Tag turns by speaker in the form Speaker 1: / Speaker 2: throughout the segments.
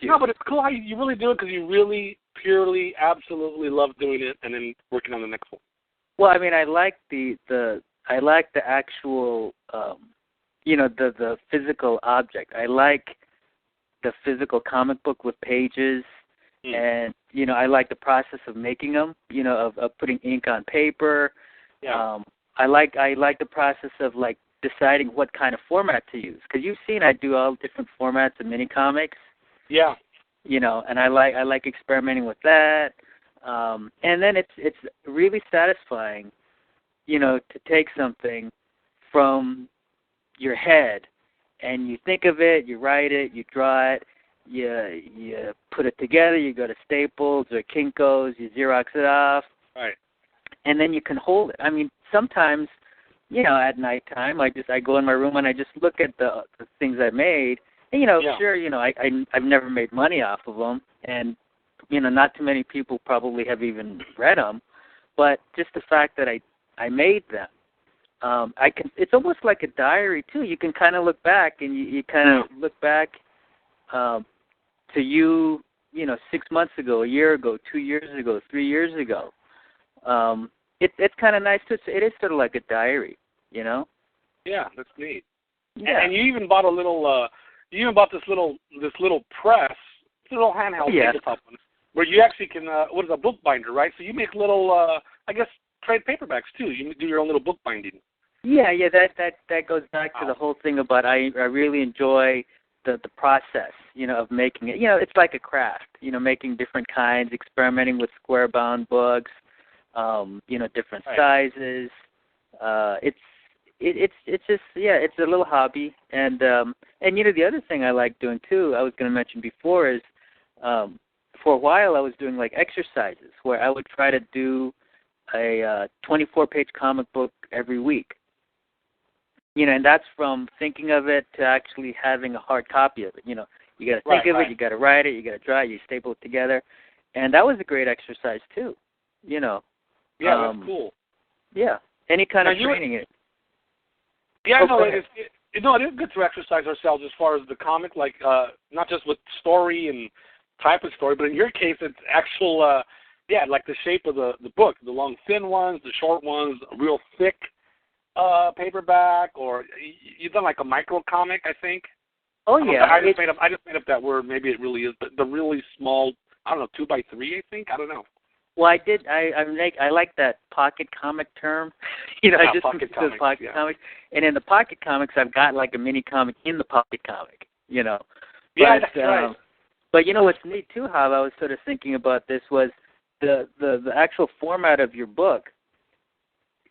Speaker 1: you.
Speaker 2: No, but it's cool how you really do it because you really, purely, absolutely love doing it and then working on the next one.
Speaker 1: Well, I mean, I like the actual, the physical object. I like the physical comic book with pages, and, I like the process of making them, of putting ink on paper.
Speaker 2: Yeah.
Speaker 1: I like the process of, like, deciding what kind of format to use. Because you've seen I do all different formats of mini comics.
Speaker 2: Yeah.
Speaker 1: And I like experimenting with that. And then it's really satisfying, to take something from your head and you think of it, you write it, you draw it, you put it together, you go to Staples or Kinko's, you Xerox it off.
Speaker 2: Right.
Speaker 1: And then you can hold it. I mean, sometimes, at nighttime, I go in my room and I just look at the things I made. And, sure, I've never made money off of them. And, not too many people probably have even read them. But just the fact that I made them, it's almost like a diary, too. You can kind of look back and you kind of look back to you, 6 months ago, a year ago, 2 years ago, 3 years ago. It's kind of nice too. It is sort of like a diary,
Speaker 2: Yeah, that's neat.
Speaker 1: Yeah.
Speaker 2: And you even bought this little press, little handheld tabletop one, where you actually can what is a book binder, right? So you make little, I guess, trade paperbacks too. You do your own little book binding.
Speaker 1: Yeah. That goes back to the whole thing about I really enjoy the process, of making it. It's like a craft, making different kinds, experimenting with square bound books. Different sizes. It's just it's a little hobby, and the other thing I like doing too, I was going to mention before is, for a while I was doing like exercises where I would try to do a 24-page comic book every week. And that's from thinking of it to actually having a hard copy of it. You got to think of it, you got to write it, you got to draw it, you staple it together, and that was a great exercise too. Yeah,
Speaker 2: that's cool.
Speaker 1: Yeah, any kind of training.
Speaker 2: Yeah, no, it is. It is good to exercise ourselves as far as the comic, like not just with story and type of story, but in your case, it's actual, like the shape of the book, the long, thin ones, the short ones, real thick paperback, or you've done like a micro comic, I think.
Speaker 1: Oh yeah,
Speaker 2: I just made up that word. Maybe it really is, but the really small, I don't know, 2x3, I think. I don't know.
Speaker 1: Well, I did. I like that pocket comic term. I just
Speaker 2: pocket comics,
Speaker 1: comics. And in the pocket comics, I've got like a mini comic in the pocket comic.
Speaker 2: Yeah,
Speaker 1: that's
Speaker 2: right.
Speaker 1: But what's neat too, how I was sort of thinking about this was the actual format of your book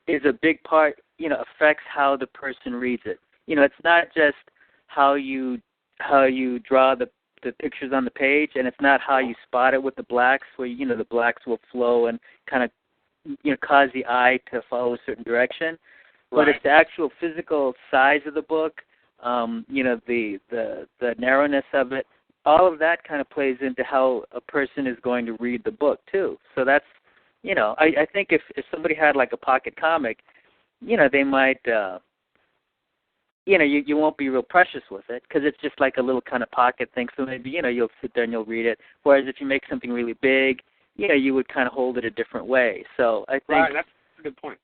Speaker 1: is a big part. Affects how the person reads it. It's not just how you draw the pictures on the page, and it's not how you spot it with the blacks, where the blacks will flow and kind of cause the eye to follow a certain direction. But it's the actual physical size of the book, the narrowness of it. All of that kind of plays into how a person is going to read the book too. So that's I think if somebody had like a pocket comic, they might. You won't be real precious with it because it's just like a little kind of pocket thing. So maybe, you'll sit there and you'll read it. Whereas if you make something really big, you would kind of hold it a different way. So I think...
Speaker 2: Right, that's a good point.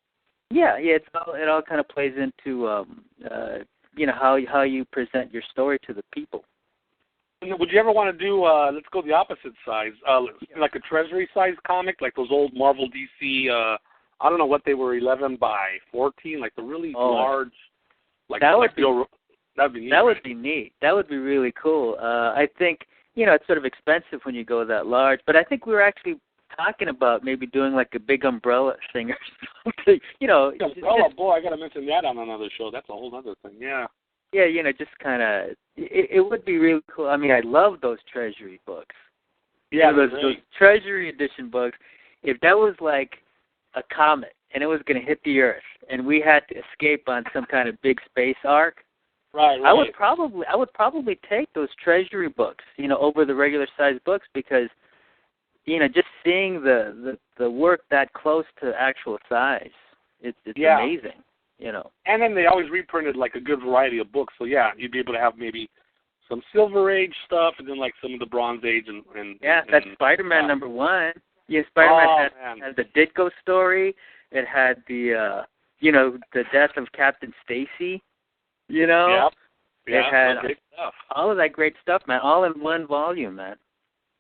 Speaker 1: Yeah, it all kind of plays into, how you present your story to the people.
Speaker 2: Would you ever want to do, let's go the opposite size, like a treasury-size comic, like those old Marvel DC, I don't know what they were, 11 by 14, like the really large... That would be neat. That would
Speaker 1: be neat. That would be really cool. I think, it's sort of expensive when you go that large, but I think we were actually talking about maybe doing like a big umbrella thing or something.
Speaker 2: Umbrella, boy, I got to mention that on another show. That's a whole other thing, yeah.
Speaker 1: Yeah, just kind of, it would be really cool. I mean, I love those Treasury books.
Speaker 2: Yeah,
Speaker 1: those Treasury edition books. If that was like a comet, and it was going to hit the Earth, and we had to escape on some kind of big space arc.
Speaker 2: Right.
Speaker 1: I would probably take those Treasury books, over the regular size books because, just seeing the work that close to actual size, it's amazing. And
Speaker 2: then they always reprinted like a good variety of books, so yeah, you'd be able to have maybe some Silver Age stuff, and then like some of the Bronze Age and
Speaker 1: that's Spider-Man #1. Yeah, Spider-Man had the Ditko story. It had the the death of Captain Stacy.
Speaker 2: Yep.
Speaker 1: It had
Speaker 2: great stuff.
Speaker 1: all of that great stuff, man. All in one volume, man.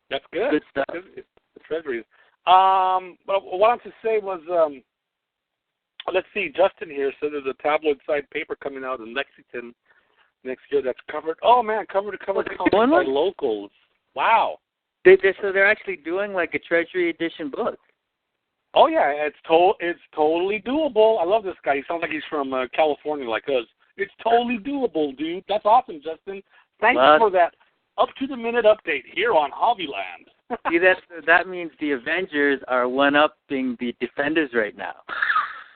Speaker 2: That's good.
Speaker 1: Good stuff.
Speaker 2: The treasuries. But what I wanted to say was, let's see. Justin here said there's a tabloid side paper coming out in Lexington next year that's covered. Oh man, cover to cover comics by locals. Wow.
Speaker 1: So they're actually doing like a Treasury edition book.
Speaker 2: Oh yeah, it's totally doable. I love this guy. He sounds like he's from California, like us. It's totally doable, dude. That's awesome, Justin. Thanks for that up-to-the-minute update here on Javiland.
Speaker 1: See, that means the Avengers are one-upping the Defenders right now.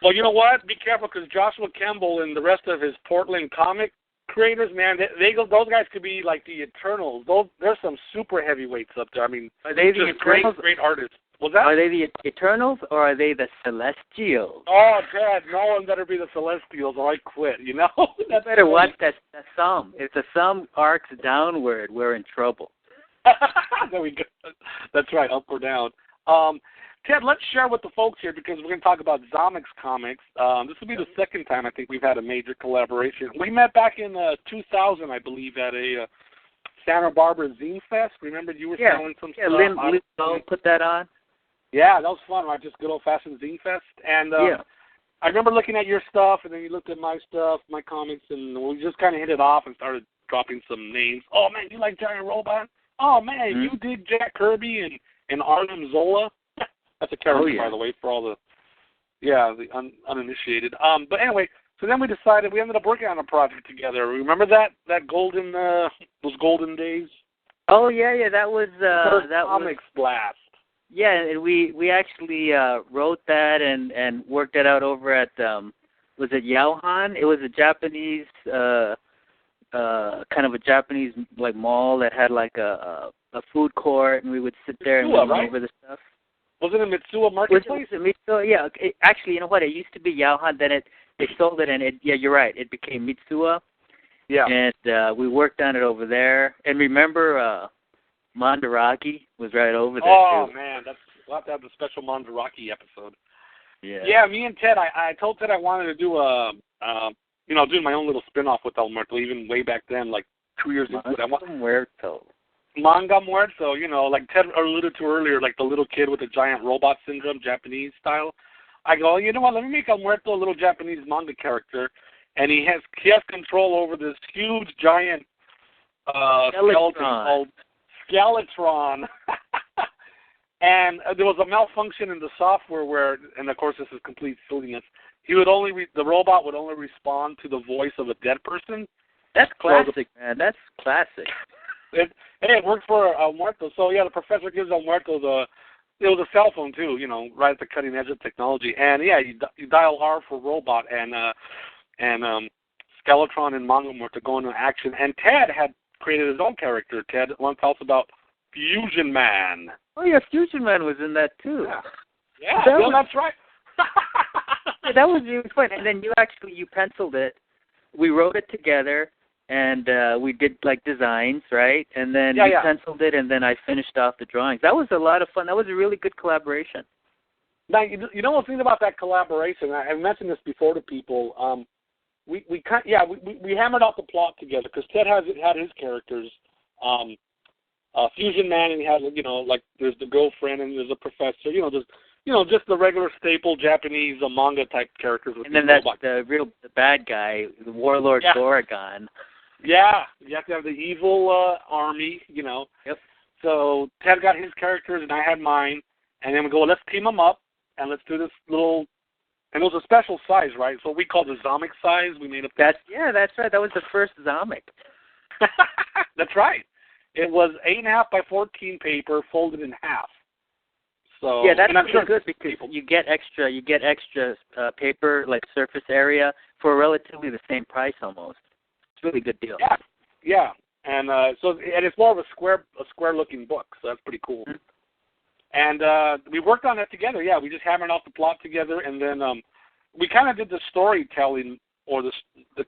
Speaker 2: Well, you know what? Be careful, because Joshua Campbell and the rest of his Portland comic creators, man, those guys could be like the Eternals. There's some super heavyweights up there. I mean,
Speaker 1: are they the Eternals?
Speaker 2: Great artists. What's that?
Speaker 1: Are they the Eternals or are they the Celestials?
Speaker 2: Oh, Dad, no one better be the Celestials or I quit, you know?
Speaker 1: You better watch that sum. If the sum arcs downward, we're in trouble.
Speaker 2: There we go. That's right, up or down. Ted, let's share with the folks here because we're going to talk about Zomics Comics. This will be the second time I think we've had a major collaboration. We met back in 2000, I believe, at a Santa Barbara Zine Fest. Remember you were selling some stuff?
Speaker 1: Yeah, Lynn put that on.
Speaker 2: Yeah, that was fun, right? Just good old-fashioned Zine Fest. And I remember looking at your stuff, and then you looked at my stuff, my comics, and we just kind of hit it off and started dropping some names. Oh, man, you like Giant Robot? Oh, man, you dig Jack Kirby and Arnim Zola? That's a character, by the way, for all the uninitiated. But anyway, so then we decided, we ended up working on a project together. Remember that those golden days?
Speaker 1: Oh, yeah, that was... that
Speaker 2: Comics Blast.
Speaker 1: Yeah, and we actually wrote that and worked it out over at was it Yaohan? It was a Japanese kind of a Japanese like mall that had like a food court, and we would sit there and go over the stuff.
Speaker 2: Was it a Mitsuwa marketplace?
Speaker 1: Mitsuwa? Yeah. Actually, you know what? It used to be Yaohan. Then they sold it, and you're right. It became Mitsuwa.
Speaker 2: Yeah.
Speaker 1: And we worked on it over there. And remember. Mandaraki was right over there,
Speaker 2: too. Oh, man, we'll have to have the special Mandaraki episode. Yeah, me and Ted, I told Ted I wanted to do do my own little spin-off with El Muerto, even way back then, like 2 years ago. Manga Muerto, like Ted alluded to earlier, like the little kid with the giant robot syndrome, Japanese style. I go, you know what, let me make El Muerto a little Japanese manga character, and he has control over this huge, giant skeleton called Skeletron. And there was a malfunction in the software where, and of course this is complete silliness, the robot would only respond to the voice of a dead person.
Speaker 1: That's classic, man. That's classic.
Speaker 2: It worked for El Muerto. So yeah, the professor gives El Muerto it was a cell phone too, right at the cutting edge of technology. And yeah, you dial R for robot and Skeletron and Manga Muerto go into action. And Ted had created his own character. Ted once tell us about Fusion Man.
Speaker 1: Oh yeah, Fusion Man was in that too.
Speaker 2: Yeah, that's right.
Speaker 1: That was really fun. And then you penciled it. We wrote it together, and we did like designs, right? And then you penciled it, and then I finished off the drawings. That was a lot of fun. That was a really good collaboration.
Speaker 2: Now you know what's neat about that collaboration? I've mentioned this before to people. We hammered out the plot together because Ted had his characters, Fusion Man, and he has like there's the girlfriend and there's a professor, just the regular staple Japanese manga type characters. With
Speaker 1: and then that's the bad guy, the warlord Goragon.
Speaker 2: Yeah, you have to have the evil army,
Speaker 1: Yep.
Speaker 2: So Ted got his characters and I had mine, and then we go, let's team them up and let's do this little. And it was a special size, right? So we called the Zomic size. We made up.
Speaker 1: That's right. That was the first Zomic.
Speaker 2: That's right. It was 8.5 by 14 paper, folded in half. So
Speaker 1: yeah, that's really good because you get extra paper, like surface area, for relatively the same price almost. It's a really good deal.
Speaker 2: Yeah. And and it's more of a square looking book, so that's pretty cool. Mm-hmm. And we worked on it together. Yeah, we just hammered out the plot together, and then we kind of did the storytelling or the